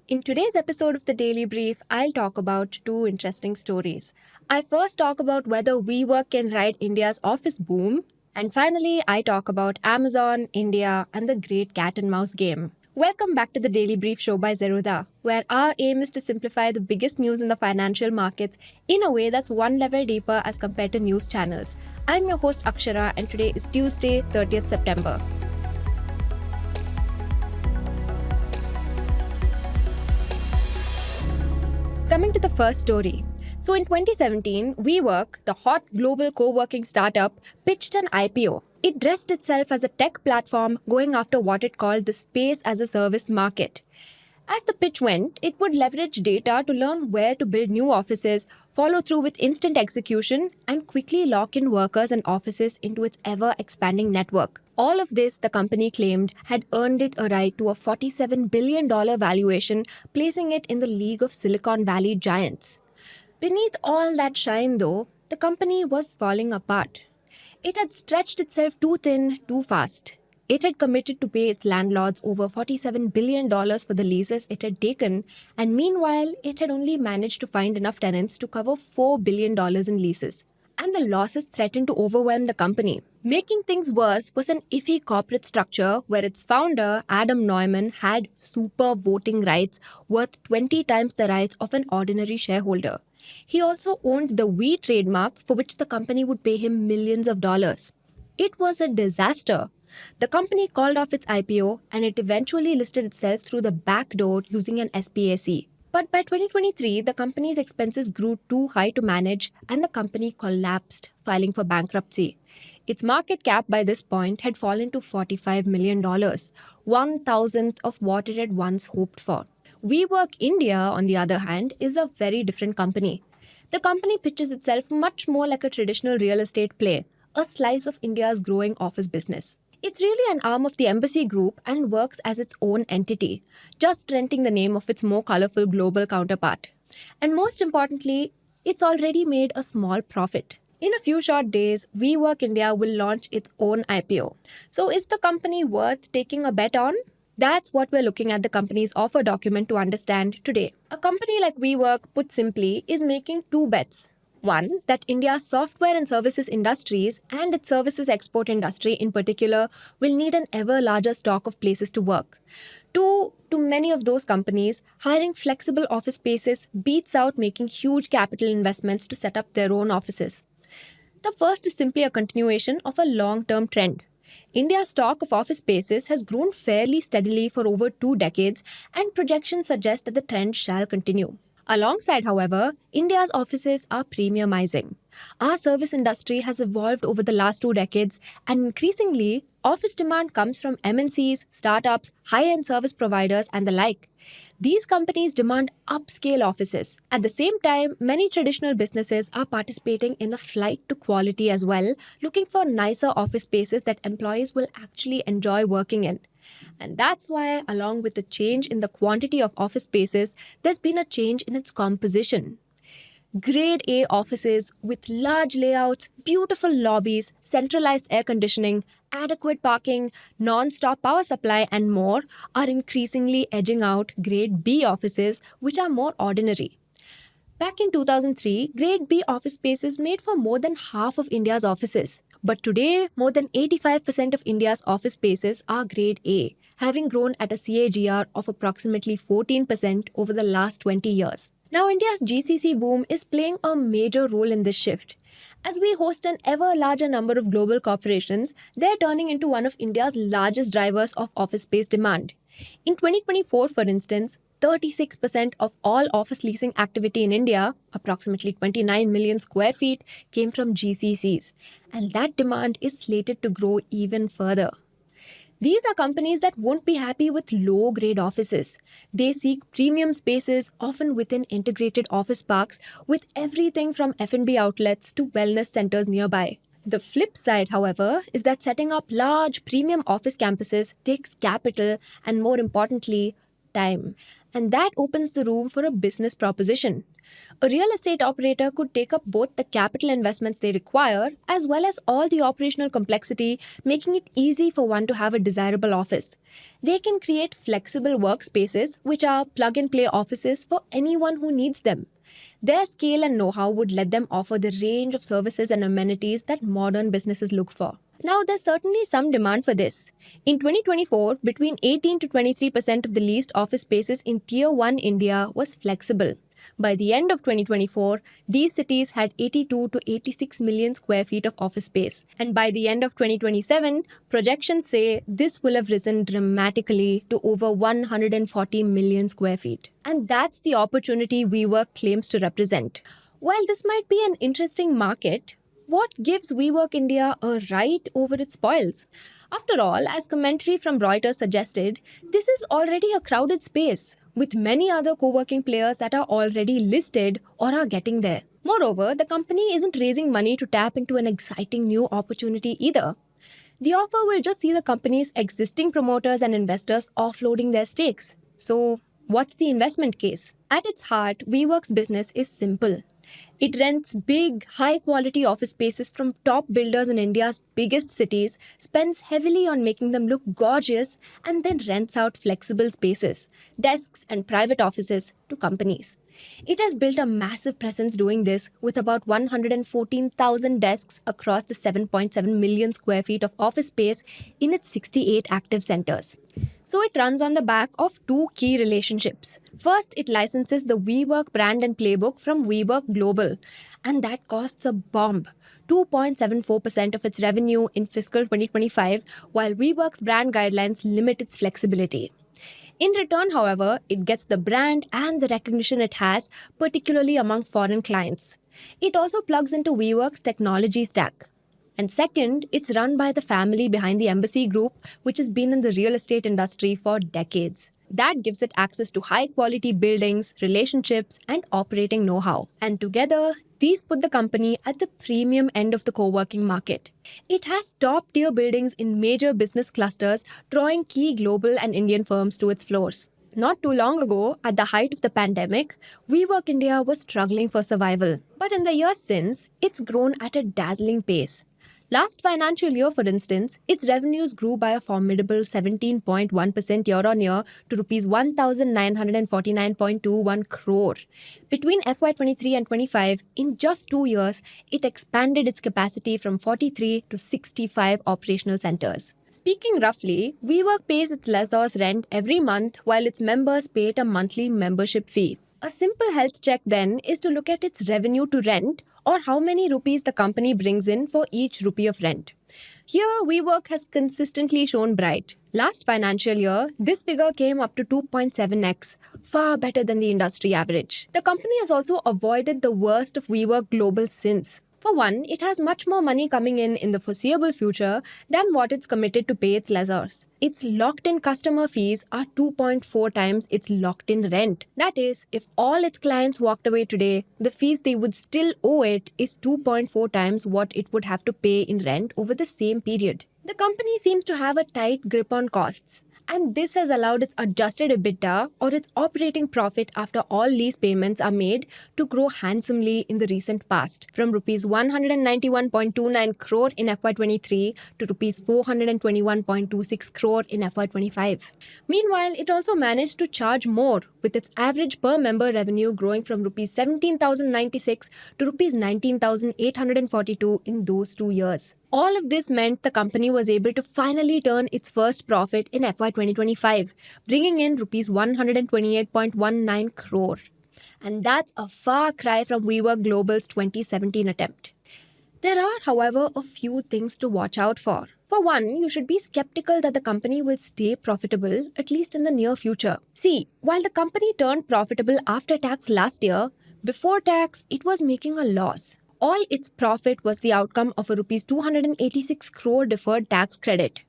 In today's episode of the Daily Brief, I'll talk about two interesting stories. I first talk about whether WeWork can ride India's office boom, and finally, I talk about Amazon, India, and the great cat and mouse game. Welcome back to the Daily Brief show by Zerodha, where our aim is to simplify the biggest news in the financial markets in a way that's one level deeper as compared to news channels. I'm your host Akshara, and today is Tuesday, 30th September. Coming to the first story. So in 2017, WeWork, the hot global co-working startup, pitched an IPO. It dressed itself as a tech platform going after what it called the space as a service market. As the pitch went, it would leverage data to learn where to build new offices, follow through with instant execution, and quickly lock in workers and offices into its ever-expanding network. All of this, the company claimed, had earned it a right to a $47 billion valuation, placing it in the league of Silicon Valley giants. Beneath all that shine, though, the company was falling apart. It had stretched itself too thin, too fast. It had committed to pay its landlords over $47 billion for the leases it had taken, and meanwhile, it had only managed to find enough tenants to cover $4 billion in leases. And the losses threatened to overwhelm the company. Making things worse was an iffy corporate structure where its founder, Adam Neumann, had super voting rights worth 20 times the rights of an ordinary shareholder. He also owned the We trademark, for which the company would pay him millions of dollars. It was a disaster. The company called off its IPO and it eventually listed itself through the back door using an SPAC. But by 2023, the company's expenses grew too high to manage and the company collapsed, filing for bankruptcy. Its market cap by this point had fallen to $45 million, 1,000th of what it had once hoped for. WeWork India, on the other hand, is a very different company. The company pitches itself much more like a traditional real estate play, a slice of India's growing office business. It's really an arm of the Embassy Group and works as its own entity, just renting the name of its more colorful global counterpart. And most importantly, it's already made a small profit. In a few short days, WeWork India will launch its own IPO. So is the company worth taking a bet on? That's what we're looking at the company's offer document to understand today. A company like WeWork, put simply, is making two bets. One, that India's software and services industries and its services export industry in particular will need an ever larger stock of places to work. Two, to many of those companies, hiring flexible office spaces beats out making huge capital investments to set up their own offices. The first is simply a continuation of a long-term trend. India's stock of office spaces has grown fairly steadily for over 2 decades, and projections suggest that the trend shall continue. Alongside, however, India's offices are premiumizing. Our service industry has evolved over the last 2 decades, and increasingly, office demand comes from MNCs, startups, high-end service providers, and the like. These companies demand upscale offices. At the same time, many traditional businesses are participating in a flight to quality as well, looking for nicer office spaces that employees will actually enjoy working in. And that's why, along with the change in the quantity of office spaces, there's been a change in its composition. Grade A offices with large layouts, beautiful lobbies, centralized air conditioning, adequate parking, non-stop power supply, and more are increasingly edging out Grade B offices, which are more ordinary. Back in 2003, Grade B office spaces made for more than half of India's offices. But today, more than 85% of India's office spaces are Grade A, having grown at a CAGR of approximately 14% over the last 20 years. Now, India's GCC boom is playing a major role in this shift. As we host an ever larger number of global corporations, they're turning into one of India's largest drivers of office space demand. In 2024, for instance, 36% of all office leasing activity in India, approximately 29 million square feet, came from GCCs. And that demand is slated to grow even further. These are companies that won't be happy with low-grade offices. They seek premium spaces, often within integrated office parks, with everything from F&B outlets to wellness centers nearby. The flip side, however, is that setting up large premium office campuses takes capital and, more importantly, time. And that opens the room for a business proposition. A real estate operator could take up both the capital investments they require as well as all the operational complexity, making it easy for one to have a desirable office. They can create flexible workspaces, which are plug and play offices for anyone who needs them. Their scale and know how would let them offer the range of services and amenities that modern businesses look for. Now, there's certainly some demand for this. In 2024, between 18 to 23% of the leased office spaces in Tier 1 India was flexible. By the end of 2024, these cities had 82 to 86 million square feet of office space. And by the end of 2027, projections say this will have risen dramatically to over 140 million square feet. And that's the opportunity WeWork claims to represent. While this might be an interesting market, what gives WeWork India a right over its spoils? After all, as commentary from Reuters suggested, this is already a crowded space, with many other co-working players that are already listed or are getting there. Moreover, the company isn't raising money to tap into an exciting new opportunity either. The offer will just see the company's existing promoters and investors offloading their stakes. So, what's the investment case? At its heart, WeWork's business is simple. It rents big, high-quality office spaces from top builders in India's biggest cities, spends heavily on making them look gorgeous, and then rents out flexible spaces, desks, and private offices to companies. It has built a massive presence doing this with about 114,000 desks across the 7.7 million square feet of office space in its 68 active centers. So it runs on the back of two key relationships. First, it licenses the WeWork brand and playbook from WeWork Global, and that costs a bomb. 2.74% of its revenue in fiscal 2025, while WeWork's brand guidelines limit its flexibility. In return, however, it gets the brand and the recognition it has, particularly among foreign clients. It also plugs into WeWork's technology stack. And second, it's run by the family behind the Embassy Group, which has been in the real estate industry for decades. That gives it access to high-quality buildings, relationships, and operating know-how. And together, these put the company at the premium end of the co-working market. It has top-tier buildings in major business clusters, drawing key global and Indian firms to its floors. Not too long ago, at the height of the pandemic, WeWork India was struggling for survival. But in the years since, it's grown at a dazzling pace. Last financial year, for instance, its revenues grew by a formidable 17.1% year-on-year to Rs 1,949.21 crore. Between FY23 and 25, in just 2 years, it expanded its capacity from 43 to 65 operational centers. Speaking roughly, WeWork pays its lessors rent every month while its members pay it a monthly membership fee. A simple health check then is to look at its revenue to rent or how many rupees the company brings in for each rupee of rent. Here, WeWork has consistently shown bright. Last financial year, this figure came up to 2.7x, far better than the industry average. The company has also avoided the worst of WeWork Global sins. For one, it has much more money coming in the foreseeable future than what it's committed to pay its lessors. Its locked-in customer fees are 2.4 times its locked-in rent. That is, if all its clients walked away today, the fees they would still owe it is 2.4 times what it would have to pay in rent over the same period. The company seems to have a tight grip on costs. And this has allowed its adjusted EBITDA or its operating profit after all lease payments are made to grow handsomely in the recent past, from Rs 191.29 crore in FY23 to Rs 421.26 crore in FY25. Meanwhile, it also managed to charge more, with its average per member revenue growing from Rs 17,096 to Rs 19,842 in those 2 years. All of this meant the company was able to finally turn its first profit in FY 2025, bringing in Rs 128.19 crore. And that's a far cry from WeWork Global's 2017 attempt. There are, however, a few things to watch out for. For one, you should be skeptical that the company will stay profitable, at least in the near future. See, while the company turned profitable after tax last year, before tax, it was making a loss. All its profit was the outcome of a Rs 286 crore deferred tax credit.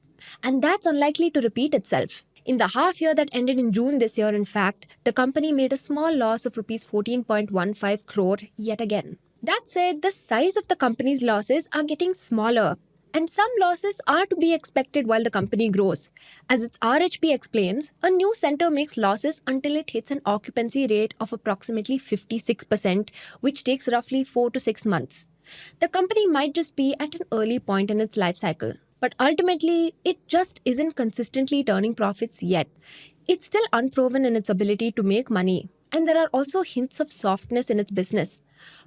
And that's unlikely to repeat itself. In the half year that ended in June this year, in fact, the company made a small loss of Rs 14.15 crore yet again. That said, the size of the company's losses are getting smaller. And some losses are to be expected while the company grows. As its RHP explains, a new center makes losses until it hits an occupancy rate of approximately 56%, which takes roughly 4 to 6 months. The company might just be at an early point in its life cycle, but ultimately, it just isn't consistently turning profits yet. It's still unproven in its ability to make money, and there are also hints of softness in its business.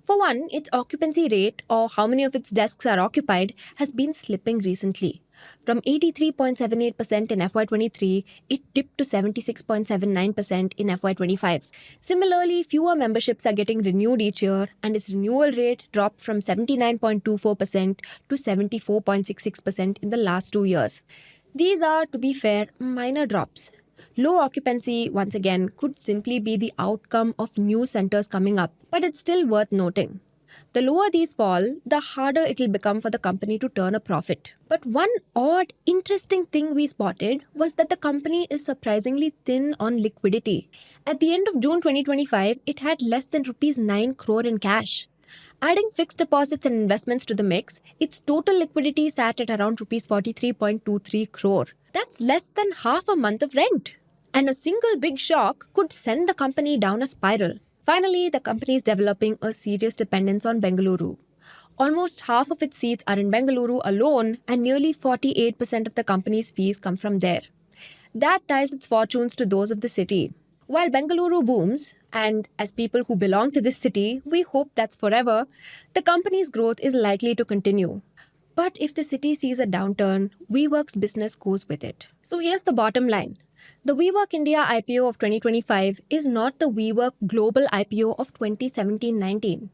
For one, its occupancy rate, or how many of its desks are occupied, has been slipping recently. From 83.78% in FY23, it dipped to 76.79% in FY25. Similarly, fewer memberships are getting renewed each year, and its renewal rate dropped from 79.24% to 74.66% in the last 2 years. These are, to be fair, minor drops. Low occupancy, once again, could simply be the outcome of new centers coming up, but it's still worth noting. The lower these fall, the harder it will become for the company to turn a profit. But one odd, interesting thing we spotted was that the company is surprisingly thin on liquidity. At the end of June 2025, it had less than rupees 9 crore in cash. Adding fixed deposits and investments to the mix, its total liquidity sat at around rupees 43.23 crore. That's less than half a month of rent. And a single big shock could send the company down a spiral. Finally, the company is developing a serious dependence on Bengaluru. Almost half of its seats are in Bengaluru alone, and nearly 48% of the company's fees come from there. That ties its fortunes to those of the city. While Bengaluru booms, and as people who belong to this city, we hope that's forever, the company's growth is likely to continue. But if the city sees a downturn, WeWork's business goes with it. So here's the bottom line. The WeWork India IPO of 2025 is not the WeWork Global IPO of 2017-19.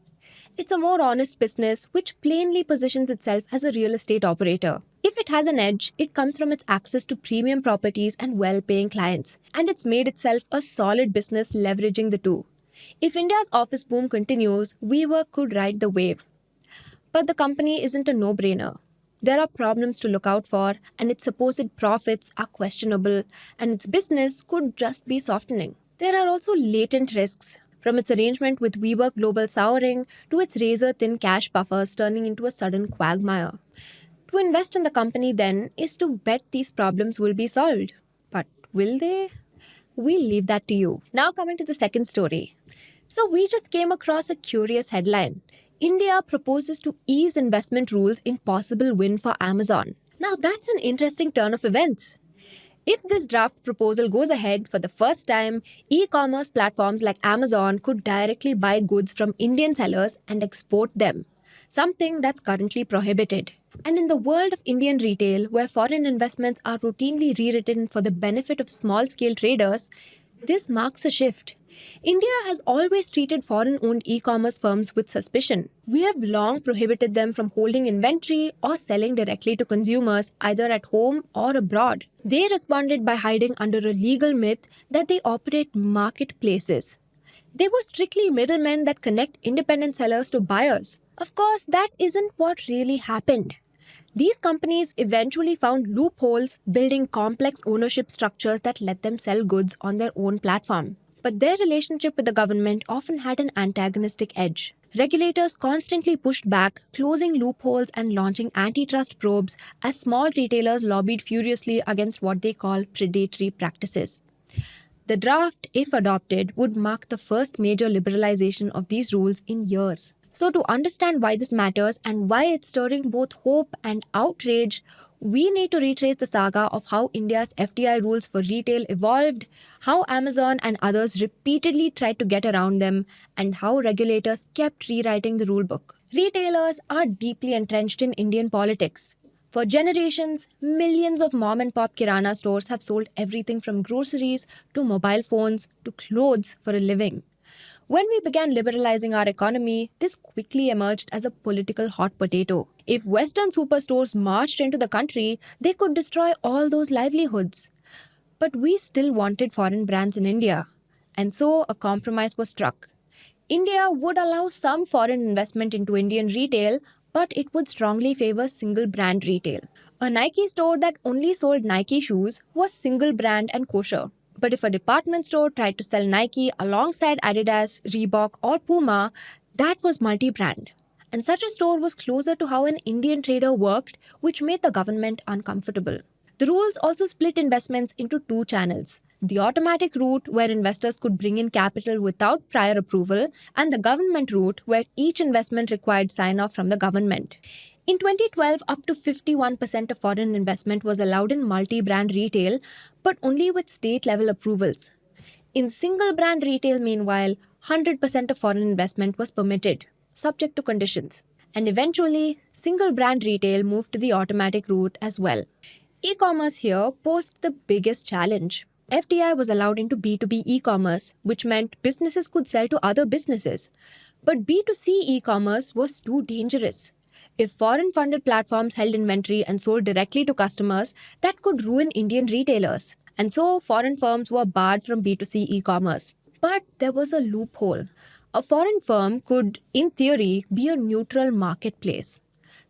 It's a more honest business which plainly positions itself as a real estate operator. If it has an edge, it comes from its access to premium properties and well-paying clients, and it's made itself a solid business leveraging the two. If India's office boom continues, WeWork could ride the wave. But the company isn't a no-brainer. There are problems to look out for, and its supposed profits are questionable, and its business could just be softening. There are also latent risks, from its arrangement with WeWork Global souring to its razor-thin cash buffers turning into a sudden quagmire. To invest in the company, then, is to bet these problems will be solved. But will they? We'll leave that to you. Now coming to the second story. So we just came across a curious headline. India proposes to ease investment rules in possible win for Amazon. Now that's an interesting turn of events. If this draft proposal goes ahead, for the first time, e-commerce platforms like Amazon could directly buy goods from Indian sellers and export them, something that's currently prohibited. And in the world of Indian retail, where foreign investments are routinely rewritten for the benefit of small-scale traders, this marks a shift. India has always treated foreign-owned e-commerce firms with suspicion. We have long prohibited them from holding inventory or selling directly to consumers, either at home or abroad. They responded by hiding under a legal myth that they operate marketplaces. They were strictly middlemen that connect independent sellers to buyers. Of course, that isn't what really happened. These companies eventually found loopholes, building complex ownership structures that let them sell goods on their own platform. But their relationship with the government often had an antagonistic edge. Regulators constantly pushed back, closing loopholes and launching antitrust probes as small retailers lobbied furiously against what they call predatory practices. The draft, if adopted, would mark the first major liberalization of these rules in years. So to understand why this matters and why it's stirring both hope and outrage, we need to retrace the saga of how India's FDI rules for retail evolved, how Amazon and others repeatedly tried to get around them, and how regulators kept rewriting the rulebook. Retailers are deeply entrenched in Indian politics. For generations, millions of mom-and-pop kirana stores have sold everything from groceries to mobile phones to clothes for a living. When we began liberalizing our economy, this quickly emerged as a political hot potato. If Western superstores marched into the country, they could destroy all those livelihoods. But we still wanted foreign brands in India, and so a compromise was struck. India would allow some foreign investment into Indian retail, but it would strongly favor single brand retail. A Nike store that only sold Nike shoes was single brand and kosher. But if a department store tried to sell Nike alongside Adidas, Reebok, or Puma, that was multi-brand. And such a store was closer to how an Indian trader worked, which made the government uncomfortable. The rules also split investments into two channels: the automatic route, where investors could bring in capital without prior approval, and the government route, where each investment required sign off from the government. In 2012, up to 51% of foreign investment was allowed in multi brand retail, but only with state level approvals. In single brand retail, meanwhile, 100% of foreign investment was permitted, subject to conditions. And eventually, single brand retail moved to the automatic route as well. E-commerce here posed the biggest challenge. FDI was allowed into B2B e-commerce, which meant businesses could sell to other businesses. But B2C e-commerce was too dangerous. If foreign funded platforms held inventory and sold directly to customers, that could ruin Indian retailers. And so foreign firms were barred from B2C e-commerce. But there was a loophole. A foreign firm could, in theory, be a neutral marketplace.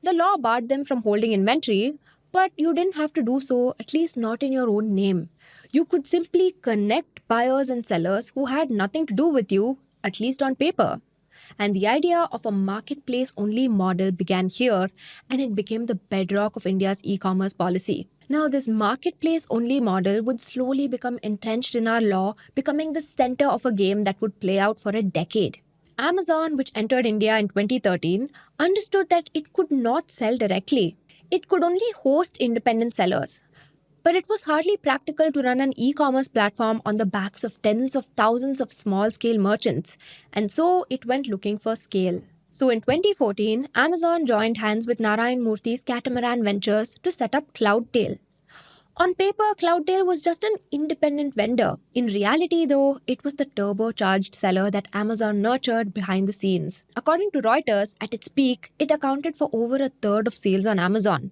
The law barred them from holding inventory, but you didn't have to do so, at least not in your own name. You could simply connect buyers and sellers who had nothing to do with you, at least on paper. And the idea of a marketplace only model began here, and it became the bedrock of India's e commerce policy. Now, this marketplace only model would slowly become entrenched in our law, becoming the center of a game that would play out for a decade. Amazon, which entered India in 2013, understood that it could not sell directly. It could only host independent sellers. But it was hardly practical to run an e commerce platform on the backs of tens of thousands of small scale merchants, and so it went looking for scale. So in 2014, Amazon joined hands with Narayan Murthy's Catamaran Ventures to set up Cloudtail. On paper, Cloudtail was just an independent vendor. In reality, though, it was the turbocharged seller that Amazon nurtured behind the scenes. According to Reuters, at its peak, it accounted for over a third of sales on Amazon.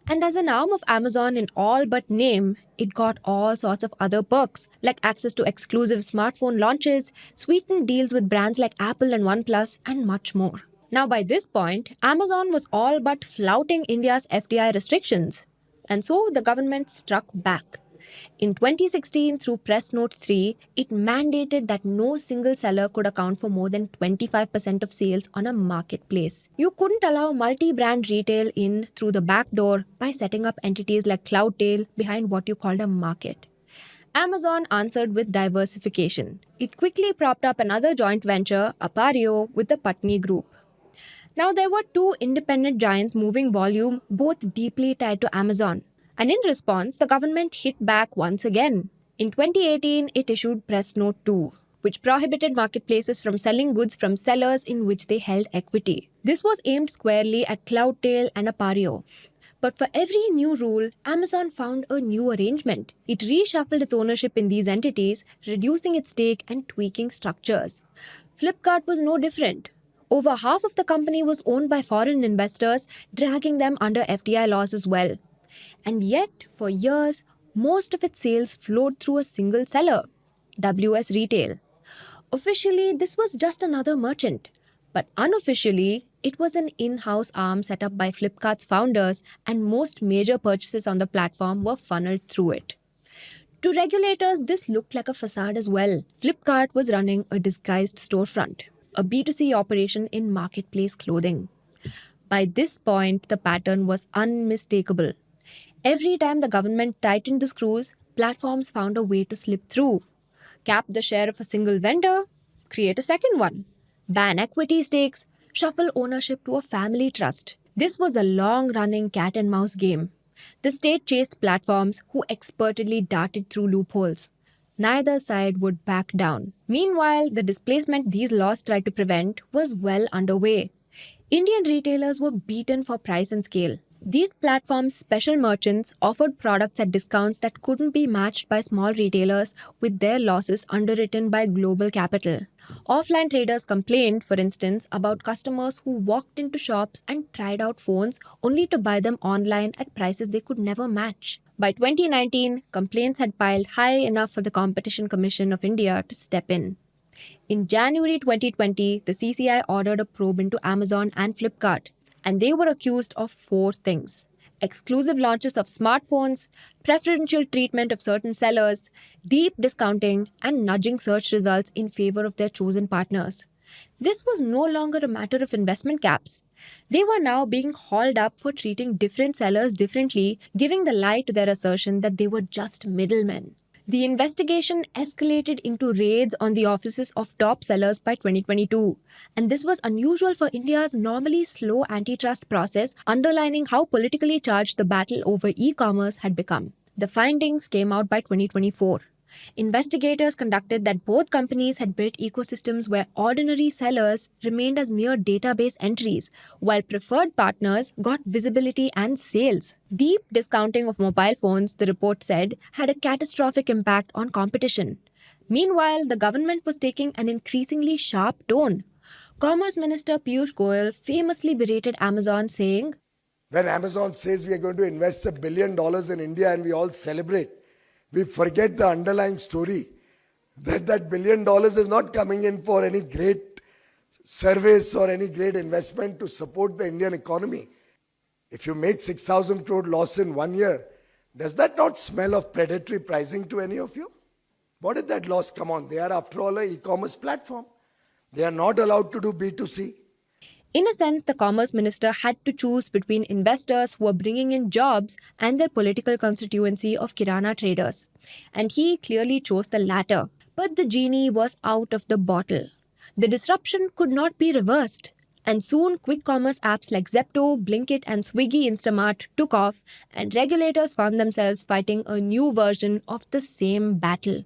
And as an arm of Amazon in all but name, it got all sorts of other perks, like access to exclusive smartphone launches, sweetened deals with brands like Apple and OnePlus, and much more. Now, by this point, Amazon was all but flouting India's FDI restrictions. And so the government struck back. In 2016, through Press Note 3, it mandated that no single seller could account for more than 25% of sales on a marketplace. You couldn't allow multi-brand retail in through the back door by setting up entities like Cloudtail behind what you called a market. Amazon answered with diversification. It quickly propped up another joint venture, Appareo, with the Patni Group. Now, there were two independent giants moving volume, both deeply tied to Amazon. And in response, the government hit back once again. In 2018, it issued Press Note 2, which prohibited marketplaces from selling goods from sellers in which they held equity. This was aimed squarely at Cloudtail and Appareo. But for every new rule, Amazon found a new arrangement. It reshuffled its ownership in these entities, reducing its stake and tweaking structures. Flipkart was no different. Over half of the company was owned by foreign investors, dragging them under FDI laws as well. And yet, for years, most of its sales flowed through a single seller, WS Retail. Officially, this was just another merchant. But unofficially, it was an in-house arm set up by Flipkart's founders, and most major purchases on the platform were funneled through it. To regulators, this looked like a facade as well. Flipkart was running a disguised storefront, a B2C operation in marketplace clothing. By this point, the pattern was unmistakable. Every time the government tightened the screws, platforms found a way to slip through. Cap the share of a single vendor, create a second one. Ban equity stakes, shuffle ownership to a family trust. This was a long-running cat-and-mouse game. The state chased platforms who expertly darted through loopholes. Neither side would back down. Meanwhile, the displacement these laws tried to prevent was well underway. Indian retailers were beaten for price and scale. These platforms' special merchants offered products at discounts that couldn't be matched by small retailers, with their losses underwritten by global capital. Offline traders complained, for instance, about customers who walked into shops and tried out phones only to buy them online at prices they could never match. By 2019, complaints had piled high enough for the Competition Commission of India to step in. In January 2020, the CCI ordered a probe into Amazon and Flipkart, and they were accused of 4 things: exclusive launches of smartphones, preferential treatment of certain sellers, deep discounting, and nudging search results in favor of their chosen partners. This was no longer a matter of investment caps. They were now being hauled up for treating different sellers differently, giving the lie to their assertion that they were just middlemen. The investigation escalated into raids on the offices of top sellers by 2022, and this was unusual for India's normally slow antitrust process, underlining how politically charged the battle over e commerce had become. The findings came out by 2024. Investigators conducted that both companies had built ecosystems where ordinary sellers remained as mere database entries, while preferred partners got visibility and sales. Deep discounting of mobile phones, the report said, had a catastrophic impact on competition. Meanwhile, the government was taking an increasingly sharp tone. Commerce Minister Piyush Goyal famously berated Amazon, saying, When Amazon says we are going to invest $1 billion in India and we all celebrate, we forget the underlying story that $1 billion is not coming in for any great service or any great investment to support the Indian economy. If you make 6,000 crore loss in 1 year, does that not smell of predatory pricing to any of you? What did that loss come on? They are, after all, an e-commerce platform. They are not allowed to do B2C. in a sense, the Commerce Minister had to choose between investors who were bringing in jobs and their political constituency of Kirana traders. And he clearly chose the latter. But the genie was out of the bottle. The disruption could not be reversed. And soon, quick commerce apps like Zepto, Blinkit, and Swiggy Instamart took off, and regulators found themselves fighting a new version of the same battle.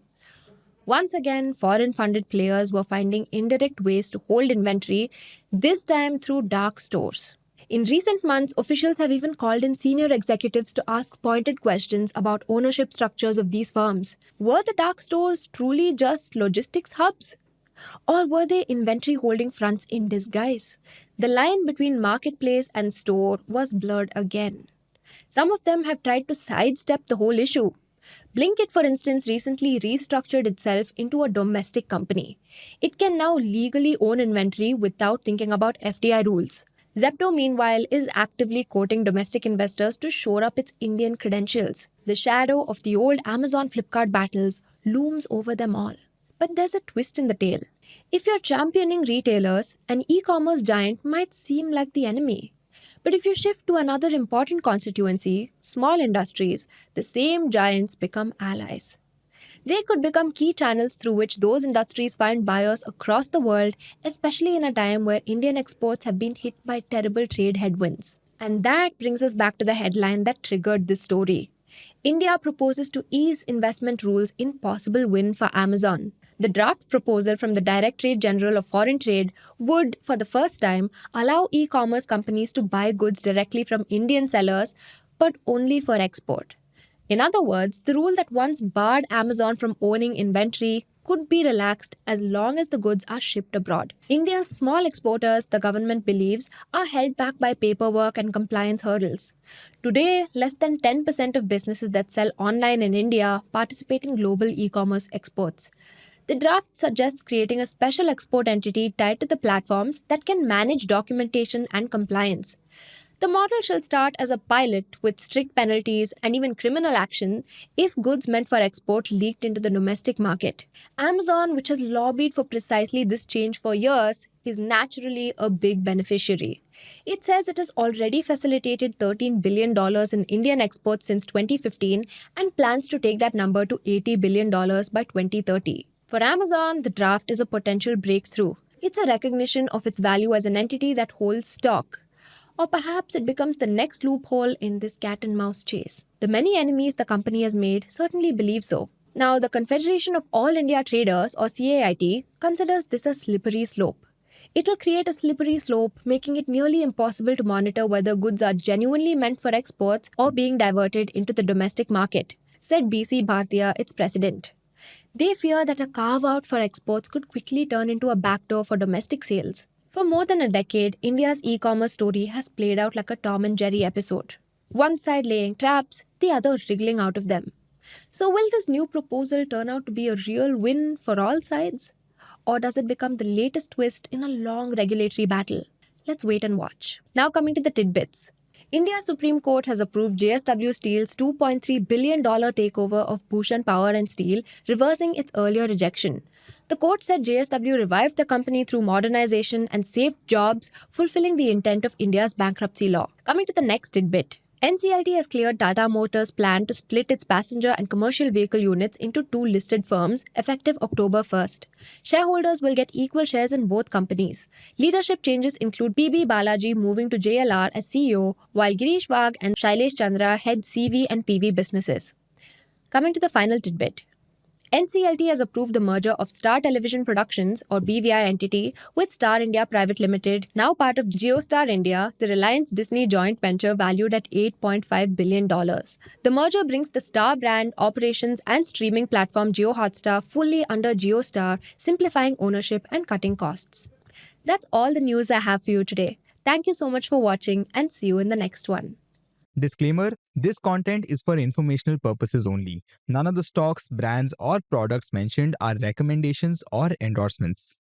Once again, foreign funded players were finding indirect ways to hold inventory, this time through dark stores. In recent months, officials have even called in senior executives to ask pointed questions about ownership structures of these firms. Were the dark stores truly just logistics hubs? Or were they inventory holding fronts in disguise? The line between marketplace and store was blurred again. Some of them have tried to sidestep the whole issue. Blinkit, for instance, recently restructured itself into a domestic company. It can now legally own inventory without thinking about FDI rules. Zepto, meanwhile, is actively courting domestic investors to shore up its Indian credentials. The shadow of the old Amazon Flipkart battles looms over them all. But there's a twist in the tale. If you're championing retailers, an e-commerce giant might seem like the enemy. But if you shift to another important constituency, small industries, the same giants become allies. They could become key channels through which those industries find buyers across the world, especially in a time where Indian exports have been hit by terrible trade headwinds. And that brings us back to the headline that triggered this story. India proposes to ease investment rules in possible win for Amazon. The draft proposal from the Directorate General of Foreign Trade would, for the first time, allow e-commerce companies to buy goods directly from Indian sellers, but only for export. In other words, the rule that once barred Amazon from owning inventory could be relaxed as long as the goods are shipped abroad. India's small exporters, the government believes, are held back by paperwork and compliance hurdles. Today, less than 10% of businesses that sell online in India participate in global e-commerce exports. The draft suggests creating a special export entity tied to the platforms that can manage documentation and compliance. The model shall start as a pilot with strict penalties and even criminal action if goods meant for export leaked into the domestic market. Amazon, which has lobbied for precisely this change for years, is naturally a big beneficiary. It says it has already facilitated $13 billion in Indian exports since 2015 and plans to take that number to $80 billion by 2030. For Amazon, the draft is a potential breakthrough. It's a recognition of its value as an entity that holds stock. Or perhaps it becomes the next loophole in this cat and mouse chase. The many enemies the company has made certainly believe so. Now, the Confederation of All India Traders, or CAIT, considers this a slippery slope. It'll create a slippery slope, making it nearly impossible to monitor whether goods are genuinely meant for exports or being diverted into the domestic market, said BC Bhartiya, its president. They fear that a carve-out for exports could quickly turn into a backdoor for domestic sales. For more than a decade, India's e-commerce story has played out like a Tom and Jerry episode. One side laying traps, the other wriggling out of them. So will this new proposal turn out to be a real win for all sides? Or does it become the latest twist in a long regulatory battle? Let's wait and watch. Now coming to the tidbits. India's Supreme Court has approved JSW Steel's $2.3 billion takeover of Bhushan Power and Steel, reversing its earlier rejection. The court said JSW revived the company through modernization and saved jobs, fulfilling the intent of India's bankruptcy law. Coming to the next tidbit. NCLT has cleared Tata Motors' plan to split its passenger and commercial vehicle units into two listed firms effective October 1st. Shareholders will get equal shares in both companies. Leadership changes include PB Balaji moving to JLR as CEO, while Girish Wagh and Shailesh Chandra head CV and PV businesses. Coming to the final tidbit. NCLT has approved the merger of Star Television Productions or BVI entity with Star India Private Limited, now part of JioStar India, the Reliance Disney joint venture valued at $8.5 billion. The merger brings the Star brand, operations, and streaming platform JioHotstar fully under JioStar, simplifying ownership and cutting costs. That's all the news I have for you today. Thank you so much for watching and see you in the next one. Disclaimer: this content is for informational purposes only. None of the stocks, brands, or products mentioned are recommendations or endorsements.